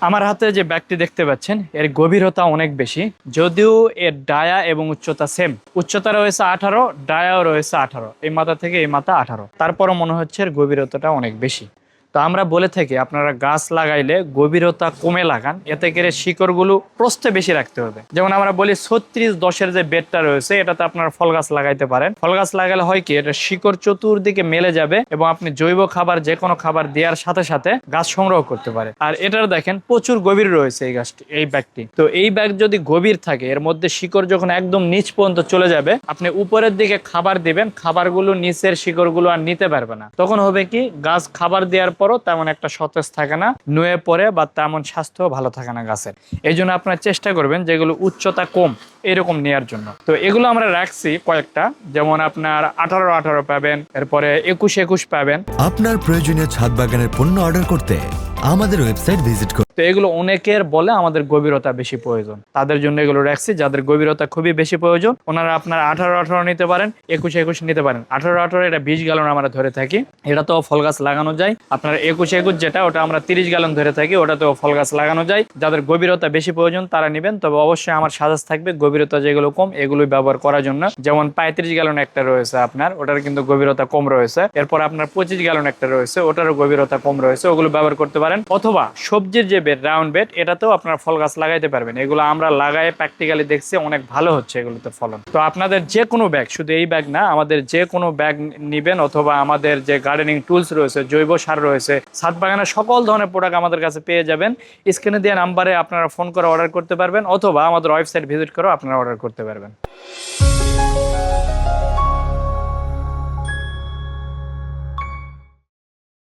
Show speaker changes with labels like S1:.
S1: আমার হাতে যে ব্যাগটি দেখতে পাচ্ছেন এর গভীরতা অনেক বেশি, যদিও এর ডায়া এবং উচ্চতা সেম। উচ্চতা রয়েছে 18, ডায়াও রয়েছে 18, এই মাথা থেকে এই মাথা 18, তারপরও মনে হচ্ছে এর গভীরতাটা অনেক বেশি। তো আমরা বলে থাকি আপনারা গাছ লাগাইলে গভীরতা কমে লাগান, এতে করে শিকড়গুলো প্রস্থে বেশি রাখতে হবে। যেমন আমরা বলি 36-10-এর যে বেডটা রয়েছে এটাতে আপনারা ফল গাছ লাগাইতে পারেন। ফল গাছ লাগালে হয় কি, এটা শিকড় চতুর্দিকে মেলে যাবে এবং আপনি জৈব খাবার যে কোনো খাবার দেওয়ার সাথে সাথে গাছ সংগ্রহ করতে পারে। আর এটার দেখেন প্রচুর গভীর রয়েছে এই গাছটি, এই ব্যাগটি। তো এই ব্যাগ যদি গভীর থাকে, এর মধ্যে শিকড় যখন একদম নিচ পর্যন্ত চলে যাবে, আপনি উপরের দিকে খাবার দিবেন, খাবারগুলো নিচের শিকড়গুলো আর নিতে পারবে না। তখন হবে কি, গাছ খাবার দেওয়ার পরও তেমন একটা সতেজ থাকে না, নুয়ে পড়ে বা তেমন স্বাস্থ্য ভালো থাকে না গাছের। এই জন্য আপনার চেষ্টা করবেন যেগুলো উচ্চতা কম এরকম নেওয়ার জন্য। তো এগুলো আমরা রাখছি কয়েকটা, যেমন আপনার 18-18 পাবেন, এরপরে 21-21 পাবেন।
S2: আপনার প্রয়োজনীয় ছাদ বাগানের পণ্য অর্ডার করতে আমাদের ওয়েবসাইট ভিজিট করুন।
S1: তো এগুলো অনেকের বলে আমাদের গভীরতা বেশি প্রয়োজন, তাদের জন্য এগুলো রাখছি। যাদের গভীরতা খুবই বেশি প্রয়োজন ওনারা আপনার 18-18 নিতে পারেন, 21-21 নিতে পারেন। 18-18 এটা 20 গ্যালন আমরা ধরে থাকি, এটা তো ফল গাছ লাগানো যায়। আপনার 21-21 যেটা, ওটা আমরা 30 গ্যালন ধরে থাকি, ওটা তো ফল গাছ লাগানো যায়। যাদের গভীরতা বেশি প্রয়োজন তারা নেবেন, তবে অবশ্যই আমার সাজেস্ট থাকবে গভীরতা যেগুলো কম এগুলোই ব্যবহার করার জন্য। যেমন 35 গ্যালন একটা রয়েছে আপনার, ওটার কিন্তু গভীরতা কম রয়েছে। এরপর আপনার 25 গ্যালন একটা রয়েছে, ওটারও গভীরতা কম রয়েছে, ওগুলো ব্যবহার করতে পারেন। অথবা সবজির যে বেড, রাউন্ড বেড, এটাতেও আপনার ফল গাছ লাগাইতে পারবেন। এগুলো আমরা লাগাই প্র্যাকটিক্যালি দেখছি অনেক ভালো হচ্ছে এগুলোতে ফলন। তো আপনাদের যে কোনো ব্যাগ, শুধু এই ব্যাগ না, আমাদের যে কোনো ব্যাগ নিবেন, অথবা আমাদের যে গার্ডেনিং টুলস রয়েছে, জৈব সার রয়েছে, ছাদ বাগানের সকল ধরনের প্রোডাক্ট আমাদের কাছে পেয়ে যাবেন। স্ক্রিনে দেওয়া নাম্বারে আপনারা ফোন করে অর্ডার করতে পারবেন, অথবা আমাদের ওয়েবসাইট ভিজিট করেও আপনারা অর্ডার করতে পারবেন।